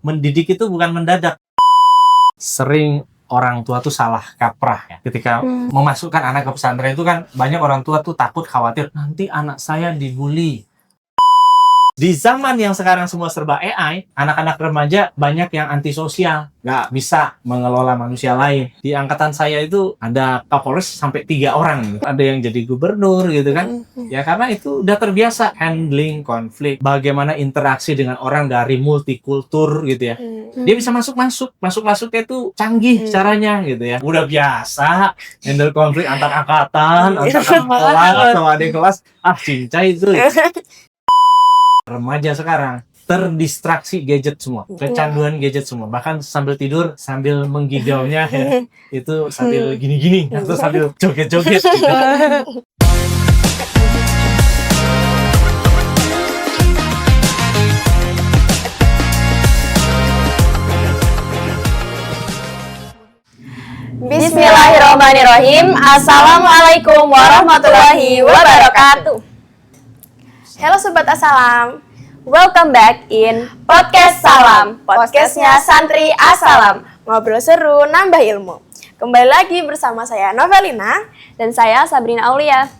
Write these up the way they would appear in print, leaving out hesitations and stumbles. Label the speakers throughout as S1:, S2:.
S1: mendidik itu bukan mendadak. Sering orang tua tuh salah kaprah ya. Ketika memasukkan anak ke pesantren itu kan banyak orang tua tuh takut, khawatir nanti anak saya dibully. Di zaman yang sekarang semua serba AI, anak-anak remaja banyak yang antisosial, nggak bisa mengelola manusia lain. Di angkatan saya itu ada Kapolres sampai 3 orang, ada yang jadi gubernur gitu kan. Ya karena itu udah terbiasa handling konflik, bagaimana interaksi dengan orang dari multikultur gitu ya. Dia bisa masuknya itu canggih caranya gitu ya. Udah biasa handle konflik antar angkatan, antar kelas sama adik kelas, cincai itu. Remaja sekarang terdistraksi gadget semua, kecanduan gadget semua, bahkan sambil tidur sambil menggigaunya ya, itu sambil gini-gini atau sambil joget-joget gitu.
S2: Bismillahirrahmanirrahim. Assalamualaikum warahmatullahi wabarakatuh. Halo Sobat Asalam, welcome back in Podcast Salam, podcastnya Santri Asalam. Ngobrol seru, nambah ilmu. Kembali lagi bersama saya Novelina
S3: dan saya Sabrina Aulia.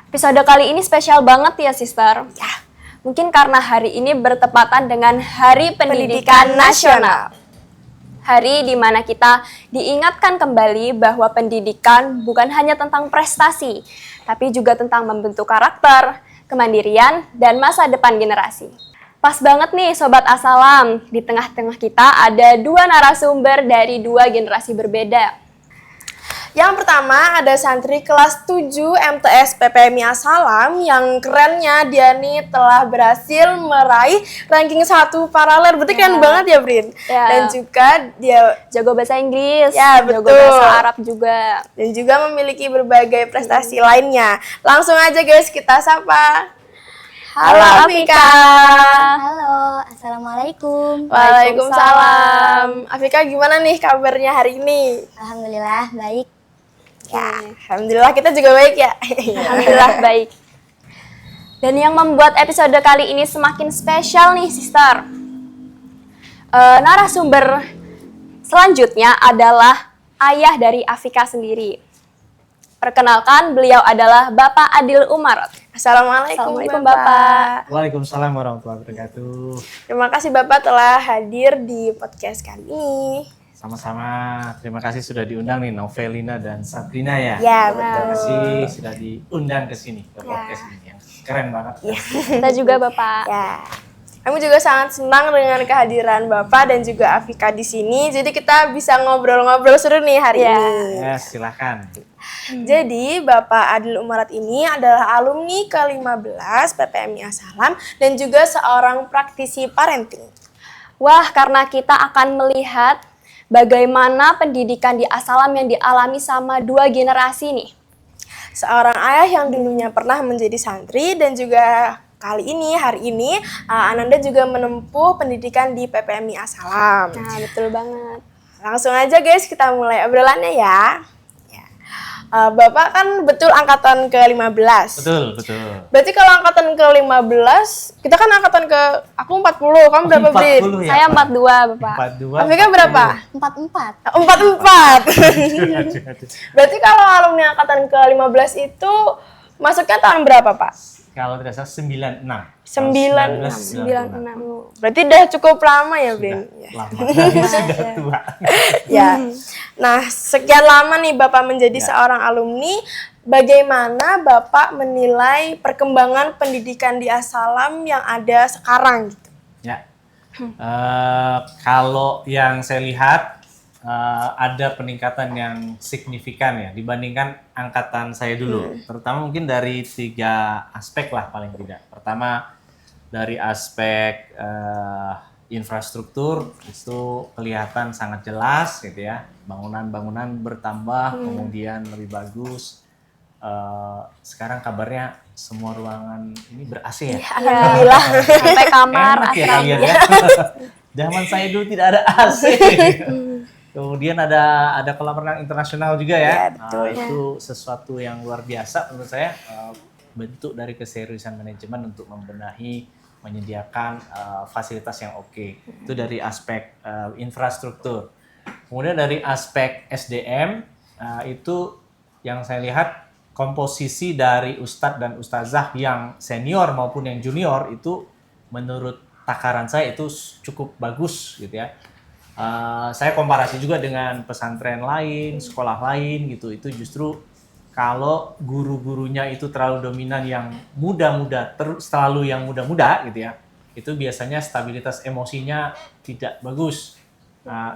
S3: Episode kali ini spesial banget ya, Sister.
S2: Ya,
S3: mungkin karena hari ini bertepatan dengan Hari Pendidikan Nasional. Hari di mana kita diingatkan kembali bahwa pendidikan bukan hanya tentang prestasi, tapi juga tentang membentuk karakter, kemandirian, dan masa depan generasi. Pas banget nih Sobat Asalam, di tengah-tengah kita ada 2 narasumber dari 2 generasi berbeda.
S2: Yang pertama ada santri kelas 7 MTS PPMI Asalam yang kerennya dia nih telah berhasil meraih ranking 1 paralel. Berarti keren banget ya, Brin?
S3: Ya.
S2: Dan juga dia
S3: jago bahasa Inggris,
S2: ya, betul.
S3: Jago bahasa Arab juga.
S2: Dan juga memiliki berbagai prestasi lainnya. Langsung aja guys, kita sapa. Halo Afika.
S4: Halo, Assalamualaikum.
S2: Waalaikumsalam. Afika, gimana nih kabarnya hari ini?
S4: Alhamdulillah baik.
S2: Ya, alhamdulillah kita juga baik ya.
S3: Alhamdulillah baik. Dan yang membuat episode kali ini semakin spesial nih, Sister. Narasumber selanjutnya adalah ayah dari Afika sendiri. Perkenalkan, beliau adalah Bapak Adil Umar.
S2: Assalamualaikum Bapak.
S1: Waalaikumsalam warahmatullahi wabarakatuh.
S2: Terima kasih Bapak telah hadir di podcast kali ini.
S1: Sama-sama, terima kasih sudah diundang nih Novelina dan Sabrina ya.
S2: Ya,
S1: Terima
S2: betul.
S1: kasih sudah diundang ke sini, ke podcast ini yang keren banget.
S2: Ya.
S3: Kita juga Bapak.
S2: Ya. Kami juga sangat senang dengan kehadiran Bapak dan juga Afika di sini. Jadi kita bisa ngobrol-ngobrol seru nih hari ini.
S1: Ya, silakan.
S2: Jadi Bapak Adil Umarat ini adalah alumni ke-15 PPMI Asalam dan juga seorang praktisi parenting.
S3: Wah, karena kita akan melihat bagaimana pendidikan di Asalam yang dialami sama 2 generasi nih.
S2: Seorang ayah yang dulunya pernah menjadi santri dan juga hari ini Ananda juga menempuh pendidikan di PPMI Asalam.
S3: Nah, betul banget.
S2: Langsung aja guys, kita mulai obrolannya ya. Bapak kan betul angkatan ke-15.
S1: Betul.
S2: Berarti kalau angkatan ke-15, kita kan angkatan aku 40, kamu berapa, Brin?
S1: 40 ya,
S3: Saya
S1: Pak?
S3: 42, Bapak.
S1: 42.
S2: Afika berapa?
S4: 44.
S2: 44. Berarti kalau alumni angkatan ke-15 itu masuknya tahun berapa, Pak?
S1: Kalau tidak salah 96.
S2: 96. Berarti udah cukup lama ya, Brin?
S1: Lama. Sudah tua.
S2: Ya. Nah, sekian lama nih Bapak menjadi seorang alumni, bagaimana Bapak menilai perkembangan pendidikan di Asalam yang ada sekarang gitu?
S1: Ya. Kalau yang saya lihat ada peningkatan yang signifikan ya dibandingkan angkatan saya dulu. Terutama mungkin dari 3 aspek lah paling tidak. Pertama dari aspek infrastruktur itu kelihatan sangat jelas gitu ya. Bangunan-bangunan bertambah, kemudian lebih bagus. Sekarang kabarnya semua ruangan ini ber-AC ya.
S2: Alhamdulillah.
S3: Sampai kamar
S1: Enak ya
S3: asrama.
S1: kalian ya. Zaman saya dulu tidak ada AC. Kemudian ada kolam renang internasional juga ya.
S2: Ya, betul.
S1: Itu sesuatu yang luar biasa menurut saya. Bentuk dari keseriusan manajemen untuk membenahi menyediakan fasilitas yang oke. Itu dari aspek infrastruktur. Kemudian dari aspek SDM itu yang saya lihat komposisi dari ustadz dan ustazah yang senior maupun yang junior itu menurut takaran saya itu cukup bagus gitu ya. Saya komparasi juga dengan pesantren lain, sekolah lain gitu. Itu justru kalau guru-gurunya itu terlalu dominan yang muda-muda, selalu yang muda-muda gitu ya, itu biasanya stabilitas emosinya tidak bagus.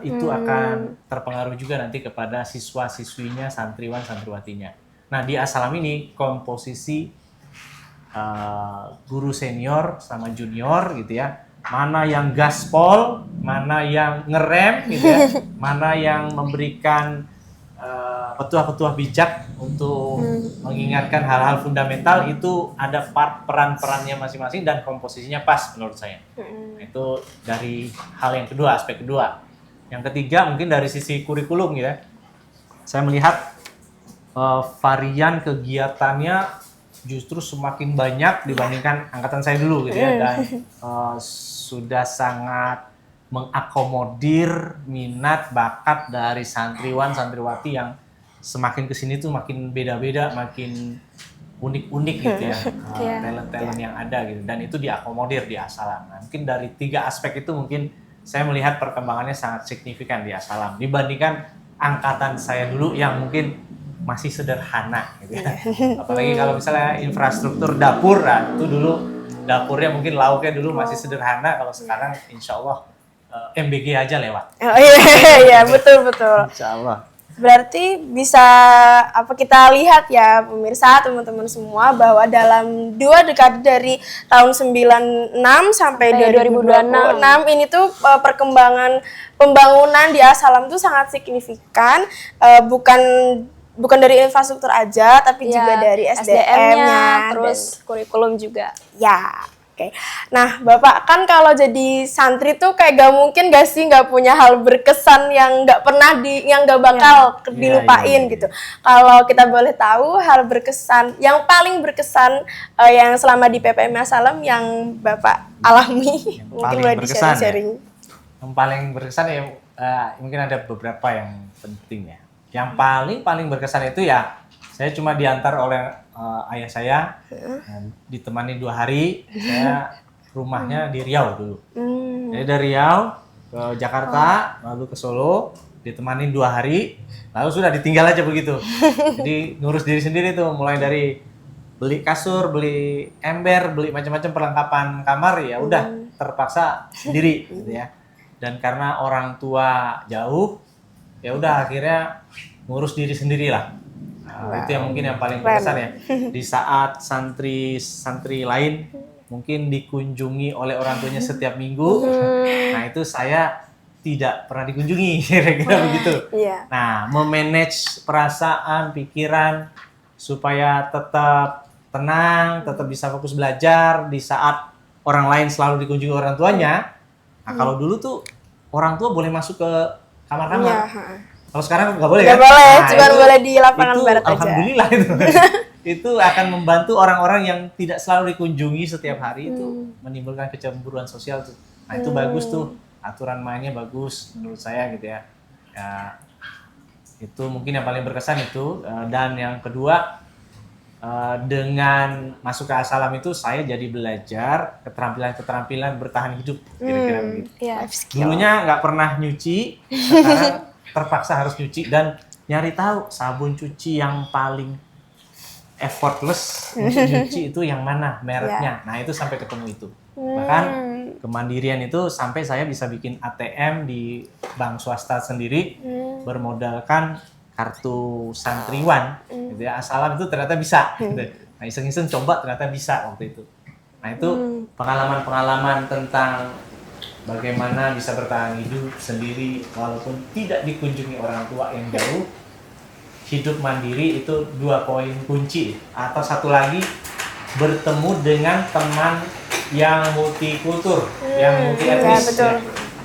S1: Itu akan terpengaruh juga nanti kepada siswa-siswinya, santriwan, santriwatinya. Nah, di As-Salam ini komposisi guru senior sama junior gitu ya, mana yang gaspol, mana yang ngerem gitu ya, mana yang memberikan petuah-petuah bijak untuk mengingatkan hal-hal fundamental, itu ada peran-perannya masing-masing dan komposisinya pas menurut saya. Itu dari hal yang kedua, aspek kedua. Yang ketiga mungkin dari sisi kurikulum ya. Saya melihat varian kegiatannya justru semakin banyak dibandingkan angkatan saya dulu gitu ya, dan sudah sangat mengakomodir minat bakat dari santriwan santriwati yang semakin kesini tuh makin beda-beda, makin unik-unik gitu ya, talent-talent yang ada gitu, dan itu diakomodir di As-Salam. Nah, mungkin dari 3 aspek itu mungkin saya melihat perkembangannya sangat signifikan di As-Salam dibandingkan angkatan saya dulu yang mungkin masih sederhana gitu ya. Apalagi kalau misalnya infrastruktur dapur, nah, itu dulu dapurnya mungkin lauknya dulu masih sederhana, kalau sekarang insya Allah MBG aja lewat.
S2: Oh iya, betul.
S1: Insya Allah.
S2: Berarti bisa kita lihat ya pemirsa, teman-teman semua, bahwa dalam 2 dekade dari tahun 96 sampai 2026 ini tuh perkembangan pembangunan di As-Salam tuh sangat signifikan, bukan dari infrastruktur aja, tapi juga dari SDM-nya,
S3: terus kurikulum juga.
S2: Ya, oke. Nah, Bapak kan kalau jadi santri tuh kayak gak mungkin gak sih gak punya hal berkesan yang gak pernah yang gak bakal dilupain gitu. Kalau kita boleh tahu hal berkesan, yang paling berkesan yang selama di PPM As-Salam yang Bapak alami, mungkin boleh di-sharing.
S1: Yang paling berkesan ya mungkin ada beberapa yang penting ya. Yang paling berkesan itu ya, saya cuma diantar oleh ayah saya, ditemani 2 hari. Saya rumahnya di Riau dulu. Jadi dari Riau ke Jakarta, lalu ke Solo, ditemani 2 hari, lalu sudah ditinggal aja begitu. Jadi ngurus diri sendiri tuh, mulai dari beli kasur, beli ember, beli macam-macam perlengkapan kamar, ya udah terpaksa sendiri gitu ya. Dan karena orang tua jauh, ya udah akhirnya ngurus diri sendiri lah. Itu yang mungkin yang paling berkesan ya. Di saat santri lain mungkin dikunjungi oleh orang tuanya setiap minggu, nah itu saya tidak pernah dikunjungi, kira-kira begitu. Nah, memanage perasaan, pikiran supaya tetap tenang, tetap bisa fokus belajar di saat orang lain selalu dikunjungi orang tuanya. Nah, kalau dulu tuh orang tua boleh masuk ke kamar-kamar. Kalau sekarang nggak boleh kan?
S2: Nggak boleh,
S1: nah,
S2: cuma boleh di lapangan barat aja.
S1: Alhamdulillah itu. Itu akan membantu orang-orang yang tidak selalu dikunjungi setiap hari, itu menimbulkan kecemburuan sosial tuh. Nah, itu bagus tuh. Aturan mainnya bagus menurut saya gitu ya. Itu mungkin yang paling berkesan itu. Dan yang kedua, dengan masuk ke As-Salam itu saya jadi belajar keterampilan bertahan hidup, kira-kira begitu. Dulunya nggak pernah nyuci, sekarang terpaksa harus nyuci dan nyari tahu sabun cuci yang paling effortless untuk nyuci itu yang mana mereknya. Nah, itu sampai ketemu itu. Bahkan kemandirian itu sampai saya bisa bikin ATM di bank swasta sendiri, bermodalkan kartu santriwan, gitu ya. As-Salam itu ternyata bisa. Gitu. Nah, iseng-iseng coba ternyata bisa waktu itu. Nah, itu pengalaman-pengalaman tentang bagaimana bisa bertahan hidup sendiri walaupun tidak dikunjungi orang tua yang jauh. Hidup mandiri itu 2 poin kunci. Atau satu lagi, bertemu dengan teman yang multikultur, yang multi etnis. Ya.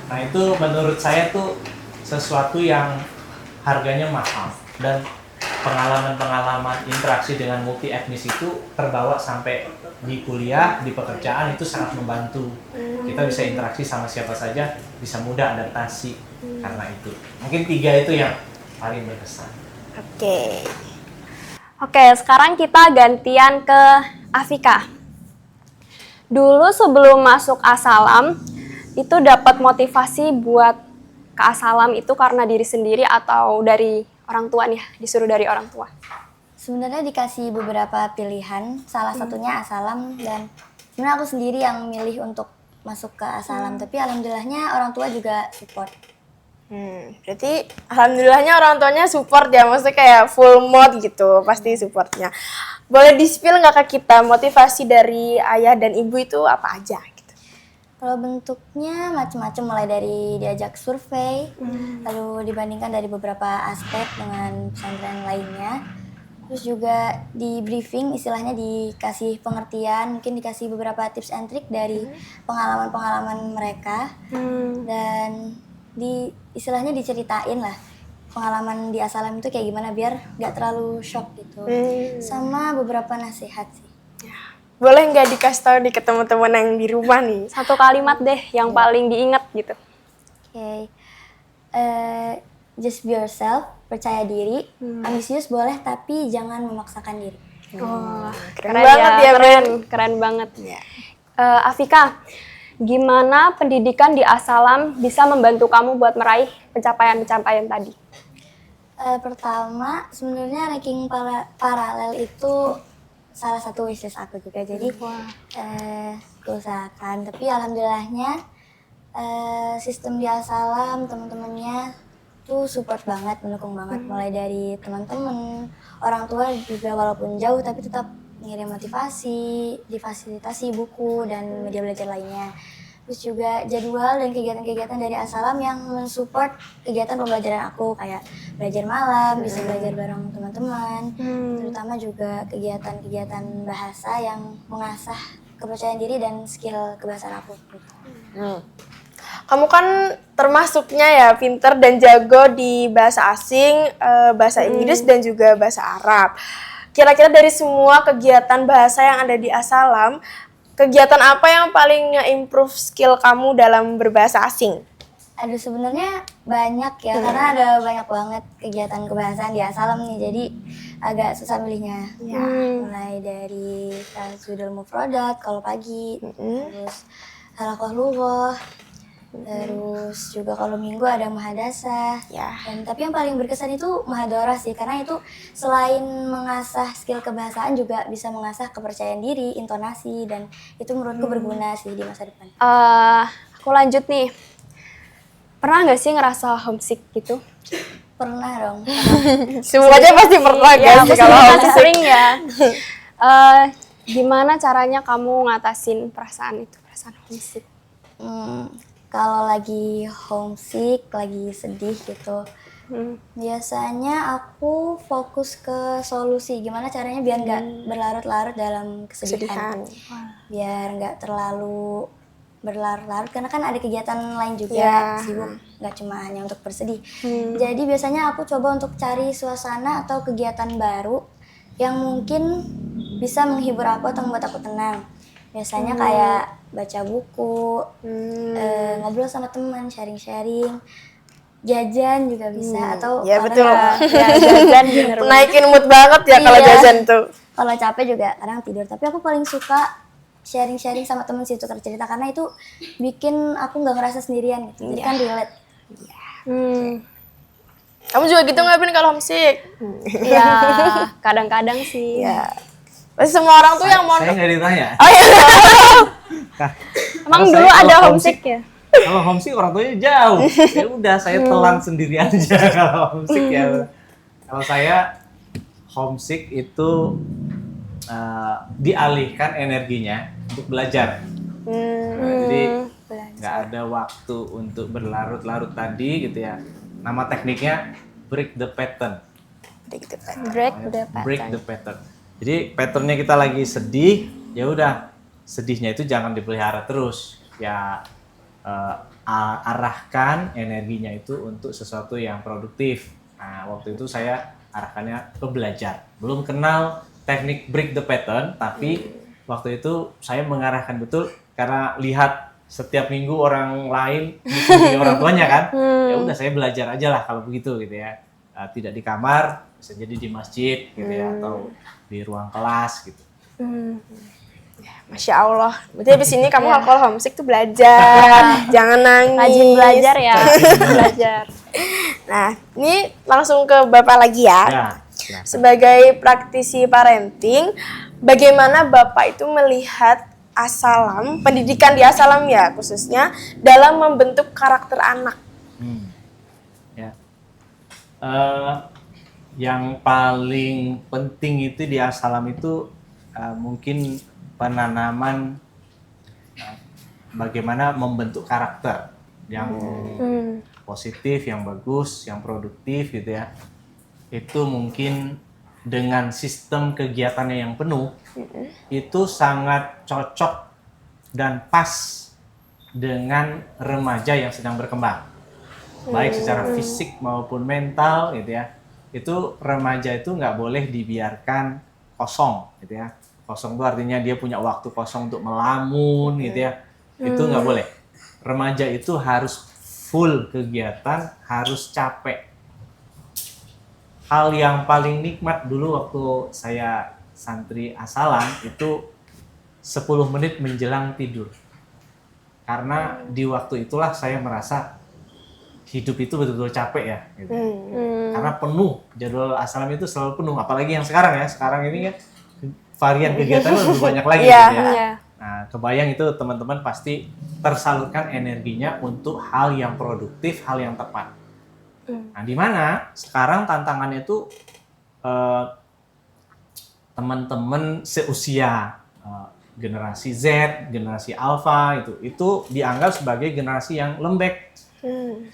S1: Nah, itu menurut saya tuh sesuatu yang harganya mahal, dan pengalaman-pengalaman interaksi dengan multi etnis itu terbawa sampai di kuliah, di pekerjaan itu sangat membantu. Kita bisa interaksi sama siapa saja, bisa mudah adaptasi karena itu. Mungkin 3 itu yang paling berkesan.
S2: Oke.
S3: Oke, sekarang kita gantian ke Afika. Dulu sebelum masuk Asalam, itu dapat motivasi buat ke Asalam itu karena diri sendiri atau dari orang tua nih, disuruh dari orang tua?
S4: Sebenarnya dikasih beberapa pilihan, salah satunya Asalam, dan sebenarnya aku sendiri yang milih untuk masuk ke Asalam, tapi alhamdulillahnya orang tua juga support.
S2: Berarti alhamdulillahnya orang tuanya support ya, maksudnya kayak full mod gitu, pasti supportnya. Boleh di-spill nggak ke kita motivasi dari ayah dan ibu itu apa aja?
S4: Kalau bentuknya macam-macam, mulai dari diajak survei, lalu dibandingkan dari beberapa aspek dengan pesantren lainnya. Terus juga di briefing, istilahnya dikasih pengertian, mungkin dikasih beberapa tips and trick dari pengalaman-pengalaman mereka. Dan istilahnya diceritain lah pengalaman di Asalam itu kayak gimana biar nggak terlalu shock gitu. Sama beberapa nasihat sih.
S2: Boleh nggak dikasih tahu nih ke teman-teman yang di rumah nih?
S3: Satu kalimat deh yang paling diingat gitu.
S4: Oke. Just be yourself, percaya diri, ambisius boleh tapi jangan memaksakan diri.
S3: Oh,
S2: Keren banget ya,
S3: keren banget. Afika, gimana pendidikan di Asalam bisa membantu kamu buat meraih pencapaian-pencapaian tadi?
S4: Pertama, sebenarnya ranking paralel itu salah satu wishlist aku juga, jadi usahakan. Tapi alhamdulillahnya sistem di Asalam, teman-temannya tuh support banget, mendukung banget, mulai dari teman-teman, orang tua juga walaupun jauh tapi tetap ngirim motivasi, difasilitasi buku dan media belajar lainnya. Terus juga jadwal dan kegiatan-kegiatan dari Asalam yang mensupport kegiatan pembelajaran aku, kayak belajar malam, bisa belajar bareng teman-teman, terutama juga kegiatan-kegiatan bahasa yang mengasah kepercayaan diri dan skill kebahasaan aku.
S2: Kamu kan termasuknya ya pinter dan jago di bahasa asing, bahasa Inggris dan juga bahasa Arab. Kira-kira dari semua kegiatan bahasa yang ada di Asalam, kegiatan apa yang paling nge-improve skill kamu dalam berbahasa asing?
S4: Aduh, sebenarnya banyak ya, karena ada banyak banget kegiatan kebahasaan di Asalam nih, jadi agak susah milihnya. Mulai dari Tajwidul Mufradat kalau pagi, terus Halaqah Lughah, terus juga kalau minggu ada Muhadasah. Tapi yang paling berkesan itu Muhadharah sih, karena itu selain mengasah skill kebahasaan juga bisa mengasah kepercayaan diri, intonasi, dan itu menurutku berguna sih di masa depan.
S3: Aku lanjut nih. Pernah nggak sih ngerasa homesick gitu?
S4: Pernah dong.
S2: Semuanya pasti pernah
S3: Ya,
S2: guys
S3: aku
S2: kalau
S3: kan sering ya. Gimana caranya kamu ngatasin perasaan itu, perasaan homesick?
S4: Kalau lagi homesick, lagi sedih gitu, biasanya aku fokus ke solusi. Gimana caranya biar nggak berlarut-larut dalam kesedihan. Biar nggak terlalu berlarut-larut, karena kan ada kegiatan lain juga, sibuk, nggak cuma hanya untuk bersedih. Jadi biasanya aku coba untuk cari suasana atau kegiatan baru yang mungkin bisa menghibur aku atau membuat aku tenang. Biasanya kayak baca buku, ngobrol sama teman, sharing-sharing, jajan juga bisa, atau
S2: betul.
S3: Jajan bener.
S2: Naikin mood banget ya kalau jajan tuh.
S4: Kalau capek juga kadang tidur, tapi aku paling suka sharing-sharing sama temen sih, tukar cerita, karena itu bikin aku nggak ngerasa sendirian gitu. Jadi kan relate.
S2: Kamu juga gitu nggak, Bin, kalau homesick?
S3: Ya, kadang-kadang sih.
S2: Pasti semua orang tuh yang mau.
S1: Saya nggak ditanya.
S3: Emang
S1: Kalau
S3: dulu
S1: saya
S3: ada
S1: kalau
S3: homesick ya?
S1: Kalau homesick orang tuanya jauh. Ya udah saya telan sendiri aja kalau homesick ya. Kalau saya homesick itu dialihkan energinya untuk belajar. Jadi nggak ada waktu untuk berlarut-larut tadi gitu ya. Nama tekniknya break the pattern. Break the pattern. Jadi patternnya kita lagi sedih, ya udah sedihnya itu jangan dipelihara terus. Ya arahkan energinya itu untuk sesuatu yang produktif. Nah, waktu itu saya arahkannya ke belajar. Belum kenal teknik break the pattern, tapi waktu itu saya mengarahkan betul karena lihat setiap minggu orang lain dikunjungi orang tuanya kan. Ya udah saya belajar aja lah kalau begitu gitu ya. Tidak di kamar, bisa jadi di masjid gitu ya, atau di ruang kelas gitu.
S2: Masya Allah. Berarti abis ini kamu kalau homesick tuh belajar, jangan nangis.
S3: Rajin belajar ya. Belajar.
S2: Nah, ini langsung ke Bapak lagi ya.
S1: Ya, silakan.
S2: Sebagai praktisi parenting, bagaimana Bapak itu melihat As-Salam, pendidikan di As-Salam ya khususnya, dalam membentuk karakter anak?
S1: Ya. Yang paling penting itu di As-Salam itu mungkin penanaman bagaimana membentuk karakter yang positif, yang bagus, yang produktif gitu ya. Itu mungkin dengan sistem kegiatannya yang penuh, itu sangat cocok dan pas dengan remaja yang sedang berkembang. Baik secara fisik maupun mental gitu ya. Itu remaja itu nggak boleh dibiarkan kosong gitu ya. Kosong itu artinya dia punya waktu kosong untuk melamun gitu ya. Itu nggak boleh. Remaja itu harus full kegiatan, harus capek. Hal yang paling nikmat dulu waktu saya santri As-Salam itu 10 menit menjelang tidur. Karena di waktu itulah saya merasa hidup itu betul-betul capek ya. Gitu. Karena penuh, jadwal As-Salam itu selalu penuh. Apalagi yang sekarang ya, sekarang ini kan varian kegiatan lebih banyak lagi gitu ya. Nah, kebayang itu teman-teman pasti tersalurkan energinya untuk hal yang produktif, hal yang tepat. Nah, di mana sekarang tantangannya itu teman-teman seusia generasi Z, generasi Alpha itu dianggap sebagai generasi yang lembek,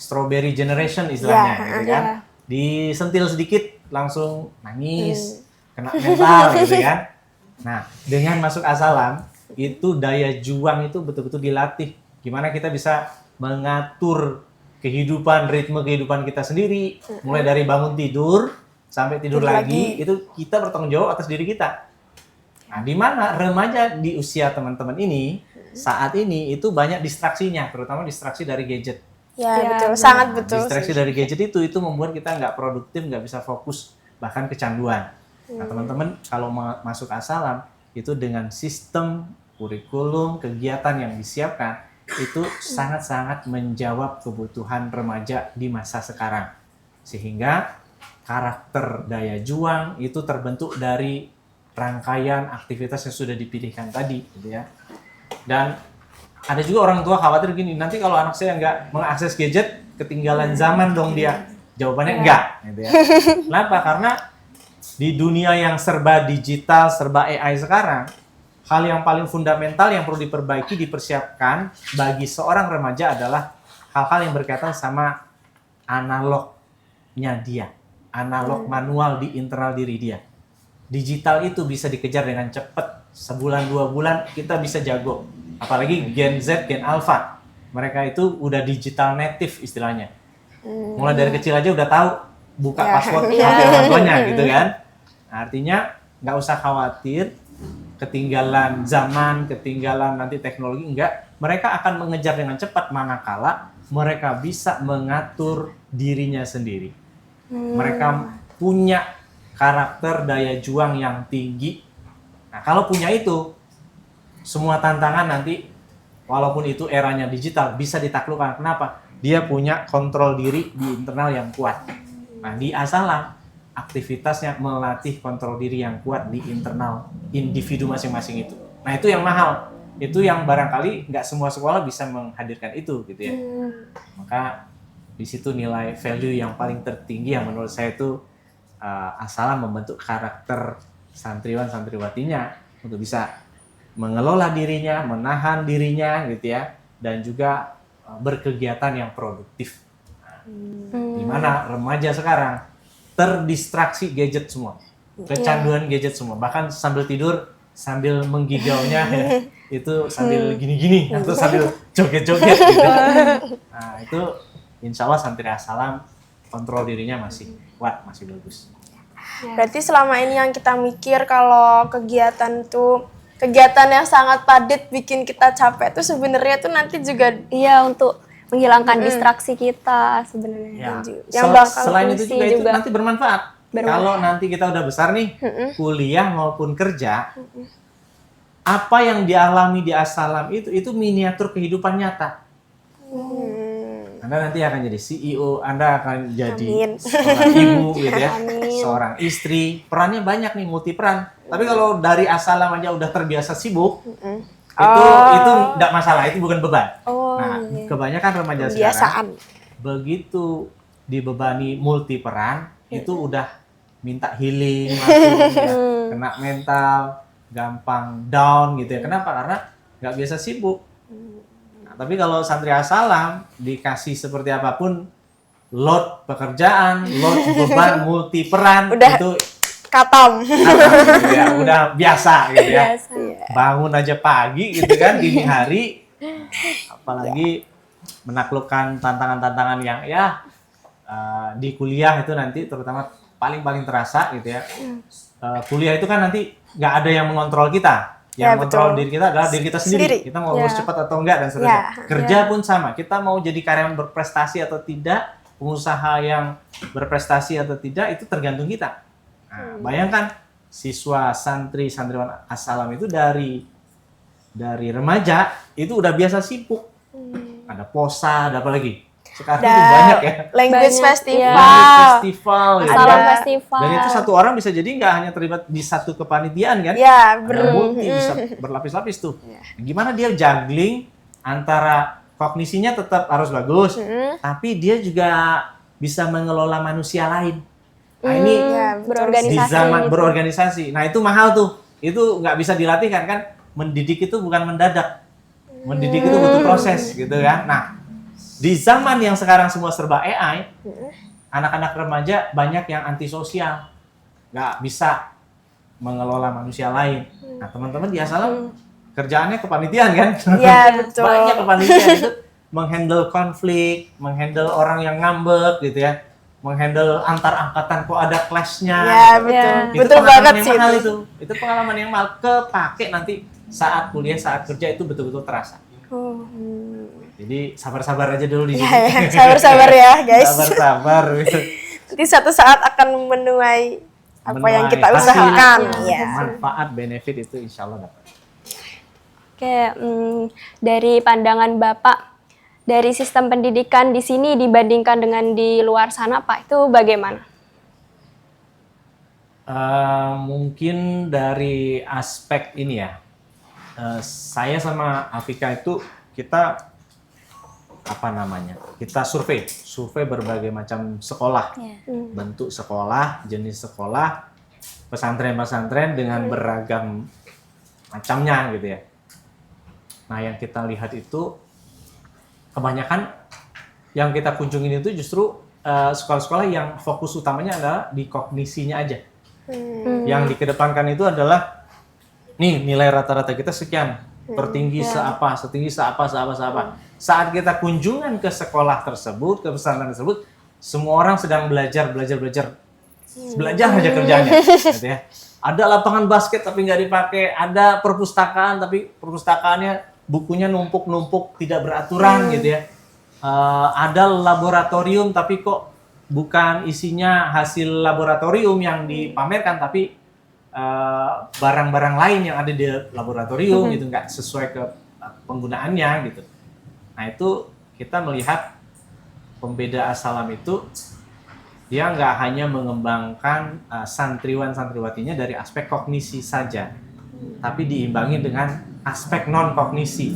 S1: strawberry generation istilahnya, gitu kan? Disentil sedikit langsung nangis, kena mental, gitu kan? Nah, dengan masuk As-Salam itu daya juang itu betul-betul dilatih. Gimana kita bisa mengatur kehidupan, ritme kehidupan kita sendiri, mulai dari bangun tidur sampai tidur lagi, itu kita bertanggung jawab atas diri kita. Nah, di mana remaja di usia teman-teman ini saat ini itu banyak distraksinya, terutama distraksi dari gadget.
S2: Ya, betul, sangat betul.
S1: Distraksi dari gadget itu membuat kita nggak produktif, nggak bisa fokus, bahkan kecanduan. Nah, teman-teman kalau masuk As-Salam itu dengan sistem kurikulum, kegiatan yang disiapkan, itu sangat-sangat menjawab kebutuhan remaja di masa sekarang. Sehingga karakter daya juang itu terbentuk dari rangkaian aktivitas yang sudah dipilihkan tadi, gitu ya. Dan ada juga orang tua khawatir gini, nanti kalau anak saya nggak mengakses gadget, ketinggalan zaman dong dia. Jawabannya enggak, gitu ya. Kenapa? Karena di dunia yang serba digital, serba AI sekarang, hal yang paling fundamental yang perlu diperbaiki, dipersiapkan bagi seorang remaja adalah hal-hal yang berkaitan sama analognya dia. Analog manual di internal diri dia. Digital itu bisa dikejar dengan cepat. Sebulan, 2 bulan kita bisa jago. Apalagi Gen Z, Gen Alpha. Mereka itu udah digital native istilahnya. Mulai dari kecil aja udah tahu buka password HP orang tuanya gitu kan. Nah, artinya nggak usah khawatir ketinggalan zaman, ketinggalan nanti teknologi, enggak. Mereka akan mengejar dengan cepat manakala mereka bisa mengatur dirinya sendiri. Mereka punya karakter daya juang yang tinggi. Nah, kalau punya itu, semua tantangan nanti, walaupun itu eranya digital, bisa ditaklukkan. Kenapa? Dia punya kontrol diri di internal yang kuat. Nah, di As-Salam, aktivitasnya melatih kontrol diri yang kuat di internal individu masing-masing itu. Nah, itu yang mahal. Itu yang barangkali nggak semua sekolah bisa menghadirkan itu, gitu ya. Maka di situ nilai value yang paling tertinggi yang menurut saya itu As-Salam membentuk karakter santriwan-santriwatinya untuk bisa mengelola dirinya, menahan dirinya, gitu ya, dan juga berkegiatan yang produktif. Di mana remaja sekarang terdistraksi gadget semua, kecanduan gadget semua, bahkan sambil tidur sambil menggigaunya itu sambil gini-gini atau sambil joget-joget gitu. Nah, itu insya Allah santri As-Salam kontrol dirinya masih kuat, masih bagus.
S2: Berarti selama ini yang kita mikir kalau kegiatan tuh kegiatan yang sangat padat bikin kita capek tuh sebenarnya tuh nanti juga
S3: Iya, untuk menghilangkan distraksi kita sebenarnya.
S2: yang bakal
S1: selain itu
S3: fungsi
S1: juga itu nanti bermanfaat. Kalau nanti kita udah besar nih, kuliah maupun kerja, apa yang dialami di As-Salam itu miniatur kehidupan nyata. Anda nanti akan jadi CEO, Anda akan jadi seorang ibu gitu ya, seorang istri, perannya banyak nih, multi peran. Tapi kalau dari As-Salam aja udah terbiasa sibuk, itu enggak masalah, itu bukan beban. Nah, kebanyakan remaja sekarang begitu dibebani multi peran, itu udah minta healing, masuk, ya, kena mental, gampang down gitu ya. Kenapa? Karena nggak biasa sibuk. Nah, tapi kalau santri As-Salam dikasih seperti apapun, load pekerjaan, load beban, multi peran, itu
S2: katam.
S1: Gitu ya, udah biasa gitu ya. Bangun aja pagi gitu kan, dini hari, apalagi menaklukkan tantangan-tantangan yang ya di kuliah itu nanti terutama paling terasa gitu ya. Kuliah itu kan nanti nggak ada yang mengontrol kita. Yang kontrol diri kita adalah diri kita sendiri. Kita mau lulus cepat atau enggak dan seterusnya. Kerja pun sama. Kita mau jadi karyawan berprestasi atau tidak, pengusaha yang berprestasi atau tidak, itu tergantung kita. Nah, bayangkan siswa santriwan As-Salam itu dari remaja itu udah biasa sibuk. Ada posa, ada apa lagi? Sekarang itu banyak ya.
S2: Language festival.
S1: Language festival. Gitu
S3: As-Salam
S1: ya.
S3: festival.
S1: Dan itu satu orang bisa jadi nggak hanya terlibat di satu kepanitiaan kan?
S2: Ya,
S1: multi, bisa berlapis-lapis tuh. Gimana dia juggling antara kognisinya tetap harus bagus, tapi dia juga bisa mengelola manusia lain. Nah ini di zaman berorganisasi. Nah itu mahal tuh. Itu nggak bisa dilatih kan? Mendidik itu bukan mendadak. Mendidik itu butuh proses gitu kan. Nah di zaman yang sekarang semua serba AI, anak-anak remaja banyak yang antisosial, nggak bisa mengelola manusia lain. Nah teman-teman di As-Salam kerjaannya kepanitiaan kan?
S2: Iya betul.
S1: Banyak kepanitiaan itu menghandle konflik, menghandle orang yang ngambek gitu ya, menghandle antar angkatan kok ada clash-nya.
S2: Iya betul.
S1: Itu
S2: Betul
S1: pengalaman
S2: banget
S1: yang
S2: sih
S1: mahal
S2: itu.
S1: itu pengalaman yang mahal, kepake nanti saat kuliah, saat kerja itu betul-betul terasa. Jadi sabar-sabar aja dulu di sini.
S2: Ya, sabar-sabar ya guys.
S1: Sabar-sabar.
S2: Nanti suatu saat akan menuai apa yang kita
S1: Hasil,
S2: usahakan. Ya.
S1: manfaat, benefit itu insya Allah dapat.
S3: Oke, dari pandangan Bapak, dari sistem pendidikan di sini dibandingkan dengan di luar sana, Pak, itu bagaimana?
S1: Mungkin dari aspek ini ya, saya sama Afika itu kita kita survei berbagai macam sekolah, bentuk sekolah, jenis sekolah, pesantren-pesantren dengan beragam macamnya gitu ya. Nah yang kita lihat itu kebanyakan yang kita kunjungin itu justru sekolah-sekolah yang fokus utamanya adalah di kognisinya aja. Yang dikedepankan itu adalah nih nilai rata-rata kita sekian, tertinggi setinggi seapa. Saat kita kunjungan ke sekolah tersebut, ke pesantren tersebut, semua orang sedang belajar aja kerjanya, gitu ya. Ada lapangan basket tapi nggak dipakai, ada perpustakaan tapi perpustakaannya bukunya numpuk tidak beraturan, gitu ya. Ada laboratorium tapi kok bukan isinya hasil laboratorium yang dipamerkan, tapi barang-barang lain yang ada di laboratorium gitu, nggak sesuai ke penggunaannya gitu. Nah itu kita melihat pembeda As-Salam itu dia nggak hanya mengembangkan santriwan-santriwatinya dari aspek kognisi saja, tapi diimbangi dengan aspek non-kognisi.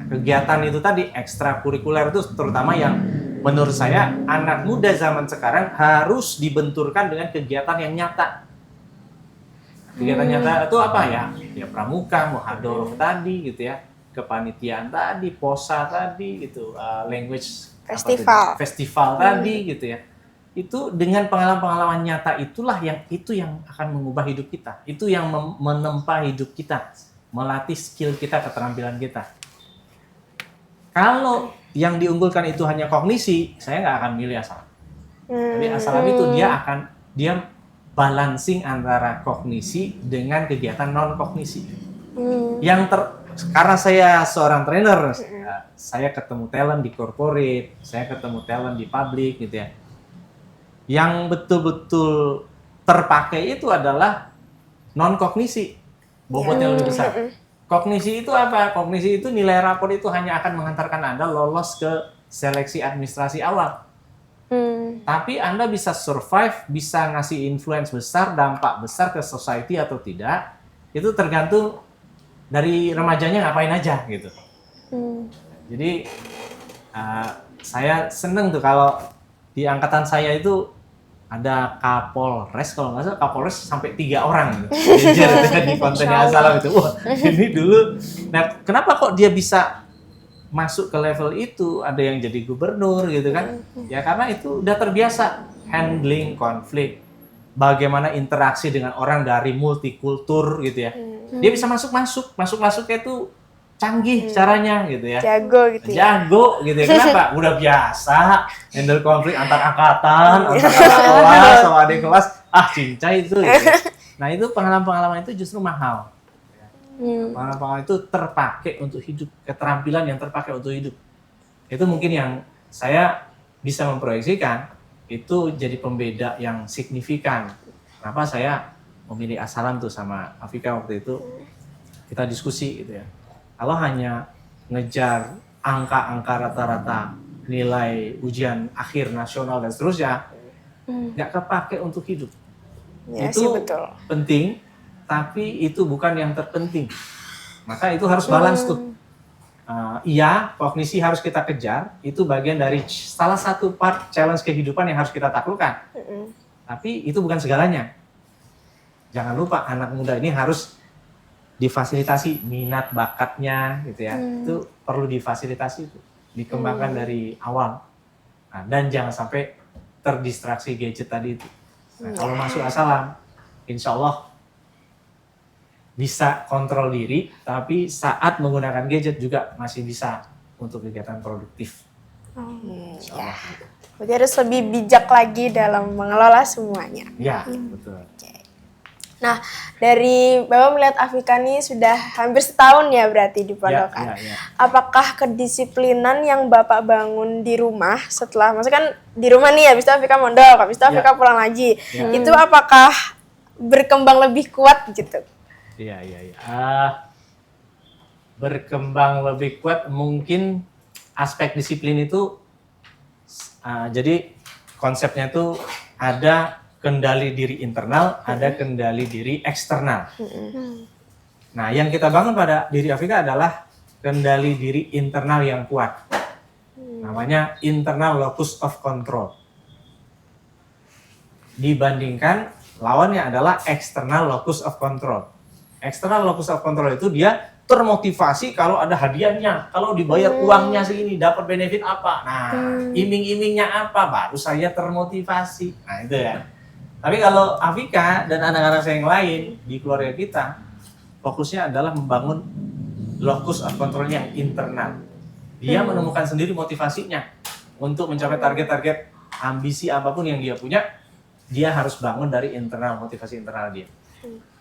S1: Kegiatan itu tadi ekstrakurikuler itu terutama yang menurut saya anak muda zaman sekarang harus dibenturkan dengan kegiatan yang nyata. Kegiatan nyata itu apa ya? Ya pramuka, muhadharah tadi gitu ya, kepanitiaan tadi, posa tadi gitu, language festival tadi gitu ya. Itu dengan pengalaman-pengalaman nyata itulah yang akan mengubah hidup kita. Itu yang menempa hidup kita, melatih skill kita, keterampilan kita. Kalau yang diunggulkan itu hanya kognisi, saya nggak akan milih As-Salam. Jadi As-Salam itu dia balancing antara kognisi dengan kegiatan non kognisi. Karena saya seorang trainer, saya ketemu talent di corporate, saya ketemu talent di public gitu ya. Yang betul-betul terpakai itu adalah non kognisi, bobotnya lebih besar. Kognisi itu apa? Kognisi itu nilai rapor itu hanya akan mengantarkan Anda lolos ke seleksi administrasi awal. Tapi Anda bisa survive, bisa ngasih influence besar, dampak besar ke society atau tidak, itu tergantung dari remajanya ngapain aja gitu. Jadi saya seneng tuh kalau di angkatan saya itu ada Kapolres, kalau nggak salah Kapolres sampai 3 orang gitu. Di kontennya Asalam itu. Wah, ini dulu. Nah, kenapa kok dia bisa masuk ke level itu, ada yang jadi gubernur gitu kan? Ya karena itu udah terbiasa handling konflik, bagaimana interaksi dengan orang dari multikultur gitu ya. Dia bisa masuknya itu canggih caranya gitu ya.
S2: Jago gitu ya.
S1: Jago gitu ya. Kenapa? Udah biasa handle konflik antar angkatan, antar kakak kelas sama adik kelas. Cincai itu. Gitu. Nah itu pengalaman-pengalaman itu justru mahal. Pengalaman itu terpakai untuk hidup, keterampilan yang terpakai untuk hidup. Itu mungkin yang saya bisa memproyeksikan, itu jadi pembeda yang signifikan. Kenapa saya memilih Asalam tuh sama Afika waktu itu, kita diskusi gitu ya. Kalau hanya ngejar angka-angka rata-rata nilai ujian akhir nasional dan seterusnya, nggak kepake untuk hidup.
S2: Ya,
S1: itu
S2: sih, betul.
S1: penting, tapi itu bukan yang terpenting. Maka itu harus balance tuh. Iya, kognisi harus kita kejar. Itu bagian dari salah satu part challenge kehidupan yang harus kita taklukkan. Tapi itu bukan segalanya. Jangan lupa anak muda ini harus difasilitasi minat bakatnya, gitu ya. Itu perlu difasilitasi, itu dikembangkan dari awal. Nah, dan jangan sampai terdistraksi gadget tadi itu. Nah, kalau masuk Asalam, insya Allah bisa kontrol diri, tapi saat menggunakan gadget juga masih bisa untuk kegiatan produktif.
S2: Ya. Berarti harus lebih bijak lagi dalam mengelola semuanya.
S1: Ya, betul.
S2: Nah, dari Bapak melihat Afika nih sudah hampir setahun ya berarti di pondokan.
S1: Ya.
S2: Apakah kedisiplinan yang Bapak bangun di rumah setelah, maksudnya kan di rumah nih habis itu Afika mondok, habis itu Afika pulang lagi. Itu apakah berkembang lebih kuat gitu?
S1: Iya. Berkembang lebih kuat mungkin aspek disiplin itu, jadi konsepnya itu ada kendali diri internal, ada kendali diri eksternal. Nah, yang kita bangun pada diri Afika adalah kendali diri internal yang kuat. Namanya internal locus of control. Dibandingkan lawannya adalah external locus of control. External locus of control itu dia termotivasi kalau ada hadiahnya, kalau dibayar uangnya segini, dapat benefit apa. Nah, iming-imingnya apa, baru saya termotivasi. Nah, itu ya. Tapi kalau Afika dan anak-anak saya yang lain di keluarga kita, fokusnya adalah membangun locus of control yang internal. Dia menemukan sendiri motivasinya untuk mencapai target-target ambisi apapun yang dia punya, dia harus bangun dari internal, motivasi internal dia.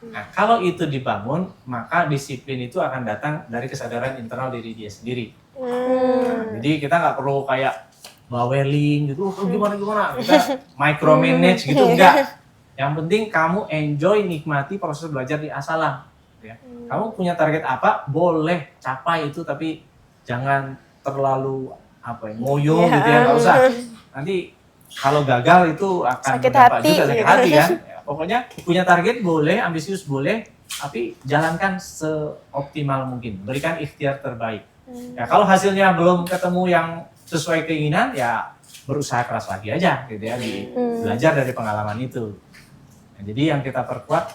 S1: Nah, kalau itu dibangun, maka disiplin itu akan datang dari kesadaran internal diri dia sendiri. Nah, jadi kita nggak perlu kayak baweling gitu, gimana kita micromanage gitu, enggak. Yang penting kamu enjoy, nikmati proses belajar di Asalam. Ya. Kamu punya target apa, boleh capai itu, tapi jangan terlalu ngoyo gitu ya, nggak usah. Nanti kalau gagal itu akan
S2: sakit
S1: berdampak
S2: hati,
S1: juga sakit hati kan. Ya, pokoknya punya target boleh, ambisius boleh, tapi jalankan seoptimal mungkin. Berikan ikhtiar terbaik. Ya, kalau hasilnya belum ketemu yang sesuai keinginan, ya berusaha keras lagi aja gitu ya, belajar dari pengalaman itu. Nah, jadi yang kita perkuat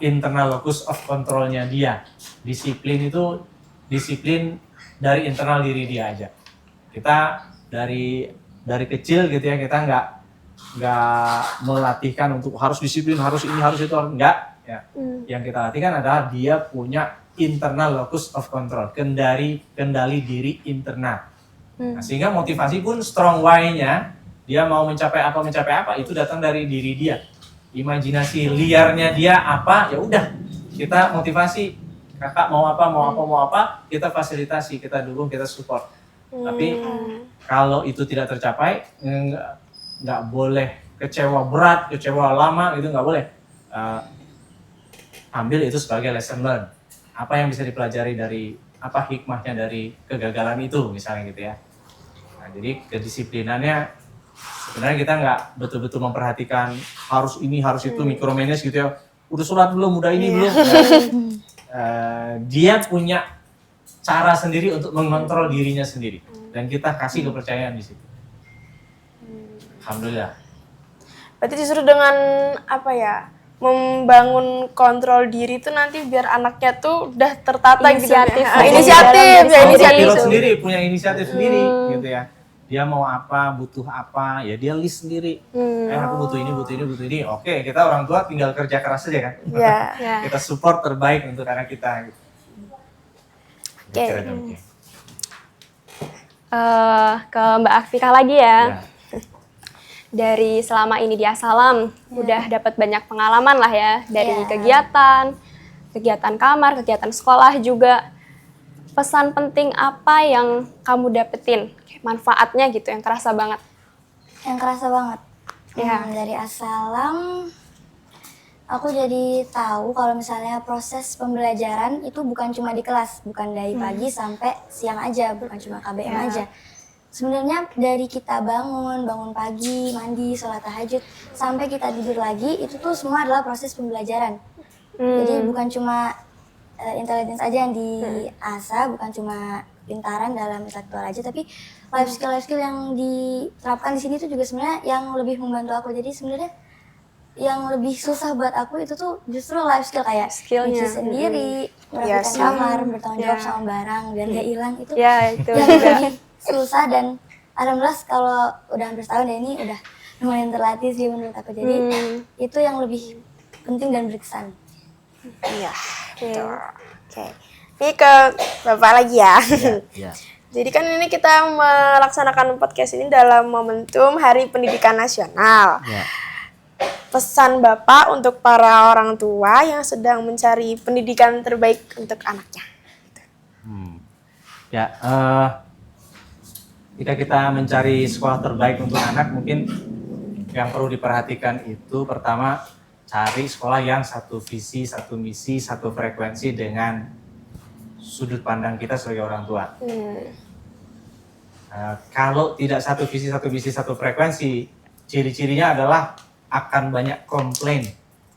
S1: internal locus of control-nya dia. Disiplin itu disiplin dari internal diri dia aja. Kita dari kecil gitu ya, kita nggak melatihkan untuk harus disiplin, harus ini, harus itu, enggak ya. Yang kita latihkan adalah dia punya internal locus of control, kendali diri internal. Nah, sehingga motivasi pun strong why-nya, dia mau mencapai apa itu datang dari diri dia. imajinasi liarnya dia apa, ya udah kita motivasi, kakak mau apa, kita fasilitasi, kita dukung, kita support. Tapi kalau itu tidak tercapai, nggak boleh kecewa berat, kecewa lama, itu nggak boleh. Ambil itu sebagai lesson learn. Apa yang bisa dipelajari dari, apa hikmahnya dari kegagalan itu, misalnya gitu ya. Nah, jadi kedisiplinannya, sebenarnya kita nggak betul-betul memperhatikan harus ini, harus itu, micromanage gitu ya. Udah sholat belum, udah ini belum. Dia punya cara sendiri untuk mengontrol dirinya sendiri. Dan kita kasih kepercayaan di situ. Alhamdulillah.
S2: Berarti justru dengan apa ya, membangun kontrol diri itu nanti biar anaknya tuh udah tertata
S3: Inisiatif.
S2: gitu ya. Inisiatif ya, inisiatif.
S1: Pilot sendiri, punya inisiatif sendiri gitu ya. Dia mau apa, butuh apa, ya dia list sendiri. Aku butuh ini, butuh ini, butuh ini. Oke, kita orang tua tinggal kerja keras aja kan.
S2: Iya.
S3: Ya.
S1: Kita support terbaik untuk anak kita.
S2: Oke.
S3: Ke Mbak Afika lagi ya.
S1: Ya.
S3: Dari selama ini di Asalam, udah dapat banyak pengalaman lah ya, dari
S4: Ya.
S3: kegiatan kamar, kegiatan sekolah juga. Pesan penting apa yang kamu dapetin, kayak manfaatnya gitu, yang kerasa banget?
S4: Yang kerasa banget.
S3: Ya.
S4: Dari Asalam, aku jadi tahu kalau misalnya proses pembelajaran itu bukan cuma di kelas, bukan dari pagi sampai siang aja, bukan cuma KBM aja. Sebenarnya dari kita bangun pagi, mandi, sholat tahajud, sampai kita tidur lagi, itu tuh semua adalah proses pembelajaran. Jadi bukan cuma intelligence aja yang diasah, bukan cuma pintaran dalam intelektual aja, tapi life skill yang diterapkan di sini tuh juga sebenarnya yang lebih membantu aku. Jadi sebenarnya yang lebih susah buat aku itu tuh justru life skill, kayak
S3: Skillnya.
S4: nyuci sendiri,
S2: Iya
S4: merapikan
S2: sih.
S4: kamar, bertanggung jawab sama barang biar nggak hilang, itu
S3: Ya, itu
S4: yang
S3: juga.
S4: lebih susah. Dan alhamdulillah kalau udah hampir setahun ya, ini udah lumayan terlatih sih menurut aku. Jadi itu yang lebih penting dan berkesan.
S2: Iya. Oke. Ini ke Bapak lagi ya.
S1: Ya.
S2: Jadi kan ini kita melaksanakan podcast ini dalam momentum Hari Pendidikan Nasional.
S1: Ya.
S2: Pesan Bapak untuk para orang tua yang sedang mencari pendidikan terbaik untuk anaknya.
S1: Ya, ketika kita mencari sekolah terbaik untuk anak, mungkin yang perlu diperhatikan itu pertama, cari sekolah yang satu visi, satu misi, satu frekuensi dengan sudut pandang kita sebagai orang tua. Kalau tidak satu visi, satu misi, satu frekuensi, ciri-cirinya adalah akan banyak komplain,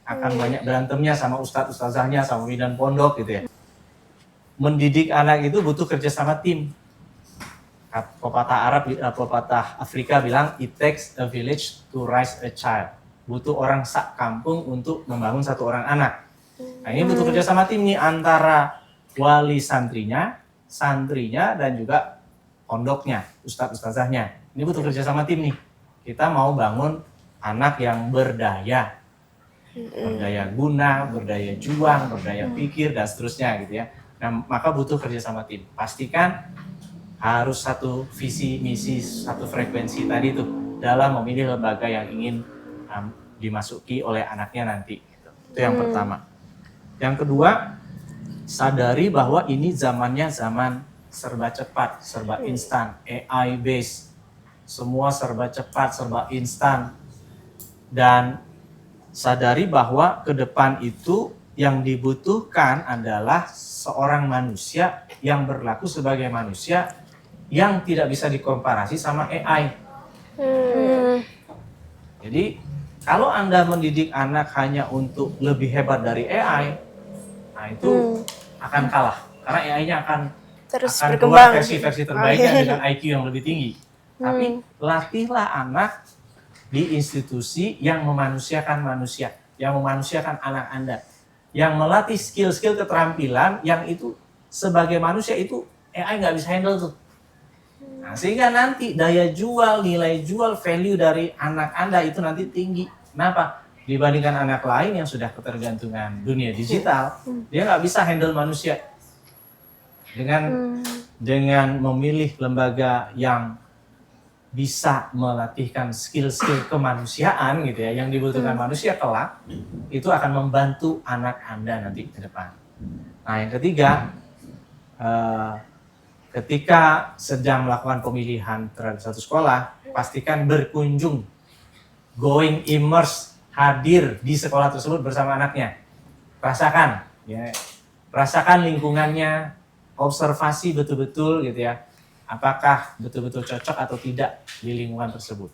S1: akan banyak berantemnya sama ustadz-ustazahnya, sama bidan pondok gitu ya. Mendidik anak itu butuh kerjasama tim. Pepatah Afrika bilang, it takes a village to raise a child. Butuh orang sak kampung untuk membangun satu orang anak. Nah, ini butuh kerjasama tim nih antara wali santrinya, dan juga pondoknya, ustadz-ustazahnya. Ini butuh kerjasama tim nih. Kita mau bangun anak yang berdaya guna, berdaya juang, berdaya pikir, dan seterusnya gitu ya. Nah, maka butuh kerjasama tim. Pastikan harus satu visi, misi, satu frekuensi tadi tuh dalam memilih lembaga yang ingin dimasuki oleh anaknya nanti. Gitu. Itu yang pertama. Yang kedua, sadari bahwa ini zamannya zaman serba cepat, serba instan, AI based, semua serba cepat, serba instan. Dan sadari bahwa ke depan itu yang dibutuhkan adalah seorang manusia yang berlaku sebagai manusia yang tidak bisa dikomparasi sama AI. Jadi kalau Anda mendidik anak hanya untuk lebih hebat dari AI, nah itu akan kalah. Karena AI-nya akan
S2: Terus
S1: keluar
S2: berkembang.
S1: versi-versi terbaiknya dengan IQ yang lebih tinggi. Tapi latihlah anak di institusi yang memanusiakan manusia, yang memanusiakan anak Anda, yang melatih skill-skill keterampilan yang itu sebagai manusia itu AI nggak bisa handle tuh. Nah, sehingga nanti daya jual, nilai jual, value dari anak Anda itu nanti tinggi. Kenapa? Dibandingkan anak lain yang sudah ketergantungan dunia digital, dia nggak bisa handle manusia. Dengan memilih lembaga yang bisa melatihkan skill-skill kemanusiaan gitu ya, yang dibutuhkan manusia kelak, itu akan membantu anak Anda nanti ke depan. Nah, yang ketiga, ketika sedang melakukan pemilihan terhadap satu sekolah, pastikan berkunjung, going immerse, hadir di sekolah tersebut bersama anaknya. Rasakan, ya, rasakan lingkungannya, observasi betul-betul gitu ya, apakah betul-betul cocok atau tidak di lingkungan tersebut.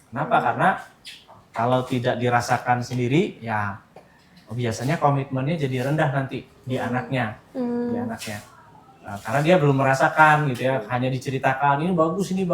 S1: Kenapa? Karena kalau tidak dirasakan sendiri, ya biasanya komitmennya jadi rendah nanti di anaknya, di anaknya. Nah, karena dia belum merasakan gitu ya, hanya diceritakan ini bagus, ini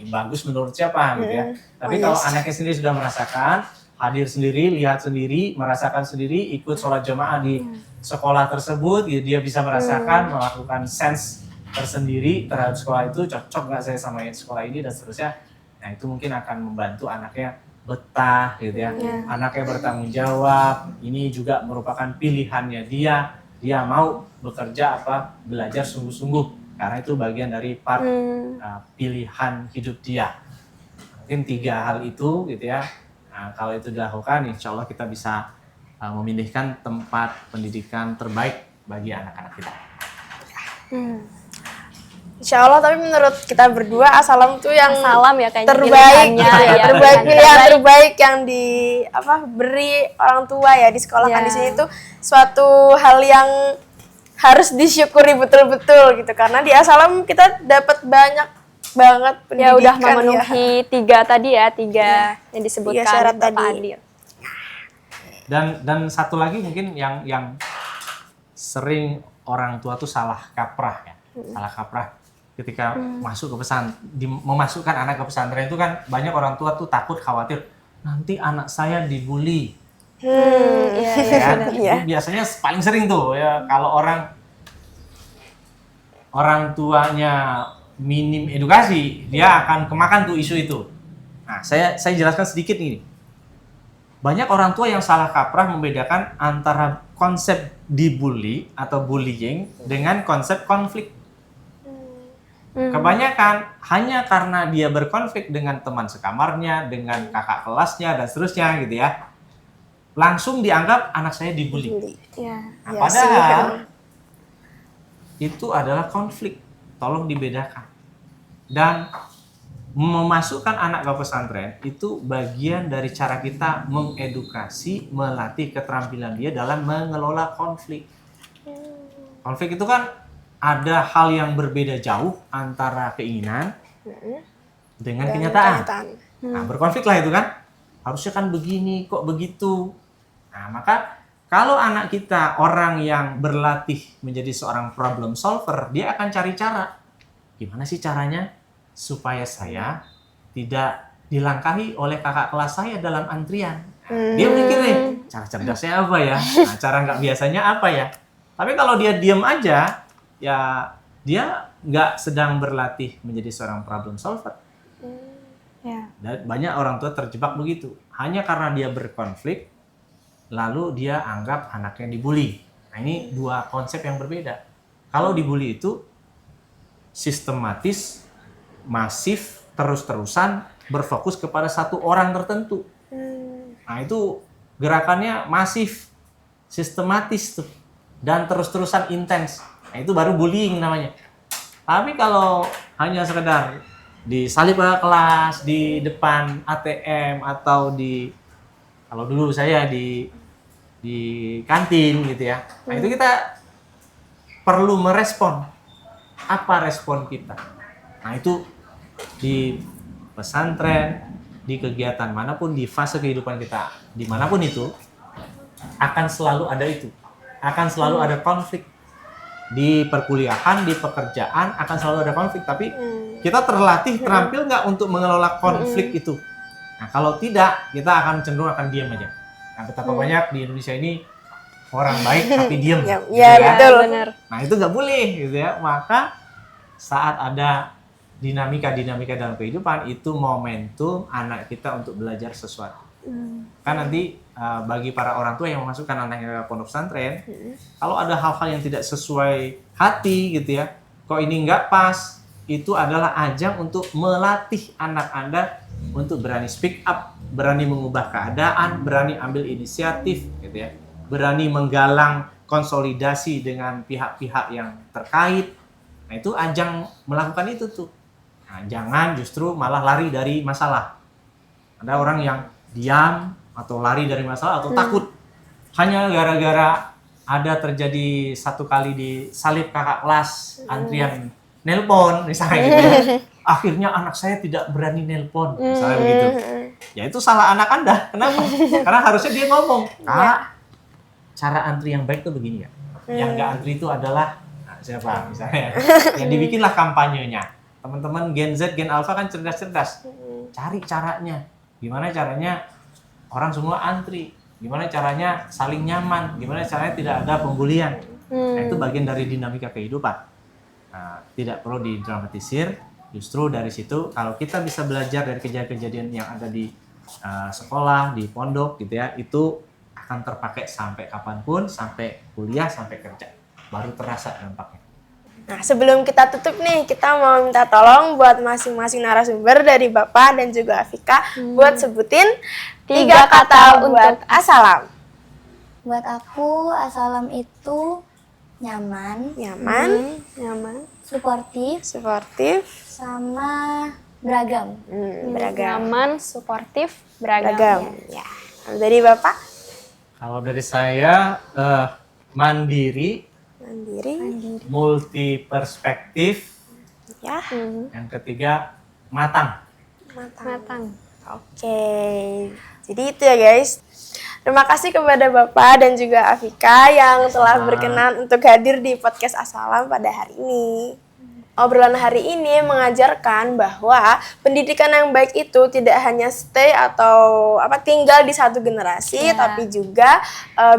S1: bagus menurut siapa gitu ya. Tapi kalau anaknya sendiri sudah merasakan, hadir sendiri, lihat sendiri, merasakan sendiri, ikut sholat jamaah di sekolah tersebut, gitu, dia bisa merasakan, melakukan sense tersendiri terhadap sekolah itu, cocok nggak saya sama sekolah ini dan seterusnya. Nah, itu mungkin akan membantu anaknya betah gitu ya. Anaknya bertanggung jawab, ini juga merupakan pilihannya dia mau bekerja apa belajar sungguh-sungguh karena itu bagian dari part pilihan hidup dia. Mungkin 3 hal itu gitu ya. Nah, kalau itu dilakukan, insya Allah kita bisa memilihkan tempat pendidikan terbaik bagi anak-anak kita.
S2: Insya Allah, tapi menurut kita berdua Asalam tuh yang
S3: Salam ya kayaknya
S2: terbaik
S3: pilihannya,
S2: gitu ya,
S3: ya,
S2: terbaik
S3: pilihan
S2: pilihan
S3: terbaik.
S2: terbaik yang beri orang tua ya di sekolah kan
S3: Ya.
S2: di sini tuh suatu hal yang harus disyukuri betul-betul gitu karena di Asalam kita dapat banyak banget
S3: Ya
S2: pendidikan
S3: udah memenuhi 3 tadi ya, 3 yang disebutkan
S2: 3 syarat
S3: Bapak
S2: tadi.
S3: Adil.
S1: Dan satu lagi mungkin yang sering orang tua tuh salah kaprah ya, salah kaprah ketika masuk ke memasukkan anak ke pesantren itu kan banyak orang tua tuh takut khawatir nanti anak saya dibully.
S3: Iya, iya,
S1: Ya,
S3: benar.
S1: itu biasanya paling sering tuh ya kalau orang tuanya minim edukasi, dia akan kemakan tuh isu itu. Nah, saya jelaskan sedikit ini. Banyak orang tua yang salah kaprah membedakan antara konsep dibully atau bullying dengan konsep konflik. Kebanyakan hanya karena dia berkonflik dengan teman sekamarnya, dengan kakak kelasnya dan seterusnya gitu ya. Langsung dianggap anak saya dibully.
S3: Iya.
S1: Nah,
S2: Ya,
S1: padahal itu adalah konflik. Tolong dibedakan. Dan memasukkan anak ke pesantren itu bagian dari cara kita mengedukasi, melatih keterampilan dia dalam mengelola konflik. Konflik itu kan ada hal yang berbeda jauh antara keinginan dengan kenyataan. Nah, berkonflik lah itu kan. Harusnya kan begini, kok begitu. Nah, maka kalau anak kita orang yang berlatih menjadi seorang problem solver, dia akan cari cara. Gimana sih caranya supaya saya tidak dilangkahi oleh kakak kelas saya dalam antrian? Dia mikir nih, cara cerdasnya apa ya? Nah, cara nggak biasanya apa ya? Tapi kalau dia diem aja, ya dia nggak sedang berlatih menjadi seorang problem solver.
S3: Ya.
S1: Dan banyak orang tua terjebak begitu. Hanya karena dia berkonflik, lalu dia anggap anaknya dibully. Nah, ini 2 konsep yang berbeda. Kalau dibully itu sistematis, masif, terus-terusan, berfokus kepada satu orang tertentu. Nah, itu gerakannya masif, sistematis tuh, dan terus-terusan intens. Nah, itu baru bullying namanya. Tapi kalau hanya sekedar disalip ke kelas, di depan ATM, atau kalau dulu saya di kantin gitu ya. Nah, itu kita perlu merespon. Apa respon kita? Nah, itu di pesantren, di kegiatan manapun, di fase kehidupan kita, dimanapun itu, akan selalu ada itu. Akan selalu ada konflik. Di perkuliahan, di pekerjaan, akan selalu ada konflik. Tapi kita terlatih, terampil nggak untuk mengelola konflik itu? Nah, kalau tidak, kita akan cenderung akan diam aja. Nah, betapa banyak di Indonesia ini orang baik tapi diam.
S2: Ya,
S1: gitu
S2: ya,
S1: kan?
S2: betul.
S3: Benar.
S1: Nah, itu nggak boleh gitu ya. Maka saat ada dinamika-dinamika dalam kehidupan, itu momentum anak kita untuk belajar sesuatu. Kan nanti bagi para orang tua yang memasukkan anaknya ke pondok pesantren, kalau ada hal-hal yang tidak sesuai hati gitu ya, kok ini nggak pas, itu adalah ajang untuk melatih anak Anda untuk berani speak up, berani mengubah keadaan, berani ambil inisiatif, gitu ya, berani menggalang konsolidasi dengan pihak-pihak yang terkait. Nah, itu ajang melakukan itu tuh. Nah, jangan justru malah lari dari masalah. Ada orang yang diam atau lari dari masalah atau takut hanya gara-gara ada terjadi satu kali disalib kakak kelas antrian nelpon misalnya gitu ya. Akhirnya anak saya tidak berani nelpon misalnya begitu. Ya itu salah anak Anda. Kenapa? Karena harusnya dia ngomong, "Kak, cara antri yang baik tuh begini ya. Yang nggak antri itu adalah siapa misalnya. Yang dibikinlah kampanyenya. Teman-teman Gen Z, Gen Alpha kan cerdas-cerdas. Cari caranya. Gimana caranya orang semua antri? Gimana caranya saling nyaman? Gimana caranya tidak ada pembulian? Nah, itu bagian dari dinamika kehidupan. Nah, tidak perlu didramatisir. Justru dari situ kalau kita bisa belajar dari kejadian-kejadian yang ada di sekolah, di pondok gitu ya, itu akan terpakai sampai kapanpun, sampai kuliah, sampai kerja. Baru terasa dampaknya.
S2: Nah, sebelum kita tutup nih, kita mau minta tolong buat masing-masing narasumber dari Bapak dan juga Afika buat sebutin 3 kata untuk Assalam.
S4: Buat aku, Assalam itu nyaman,
S2: Nyaman,
S4: suportif, sama beragam.
S2: beragam.
S3: Nyaman, suportif, beragam.
S2: Ya. Dari Bapak?
S1: Kalau dari saya mandiri, multi perspektif,
S2: Ya.
S1: yang ketiga matang.
S3: Matang.
S2: Oke. Jadi itu ya guys. Terima kasih kepada Bapak dan juga Afika yang telah berkenan untuk hadir di podcast Assalam pada hari ini. Obrolan hari ini mengajarkan bahwa pendidikan yang baik itu tidak hanya stay atau tinggal di satu generasi, tapi juga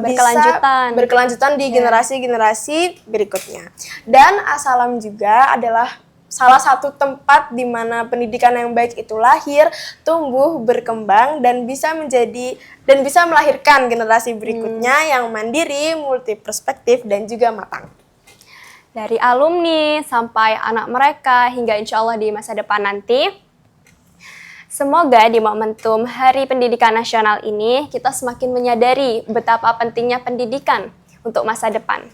S2: bisa berkelanjutan di generasi-generasi berikutnya. Dan Assalam juga adalah salah satu tempat di mana pendidikan yang baik itu lahir, tumbuh, berkembang, dan bisa melahirkan generasi berikutnya yang mandiri, multi perspektif, dan juga matang.
S3: Dari alumni sampai anak mereka hingga insya Allah di masa depan nanti. Semoga di momentum Hari Pendidikan Nasional ini kita semakin menyadari betapa pentingnya pendidikan untuk masa depan.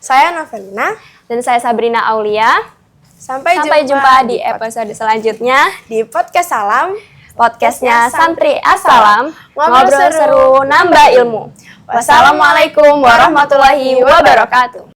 S2: Saya Novelina.
S3: Dan saya Sabrina Aulia.
S2: Sampai
S3: jumpa di episode selanjutnya
S2: di podcast Salam,
S3: podcastnya Santri Assalam, ngobrol seru, nambah ilmu. Wassalamualaikum warahmatullahi wabarakatuh.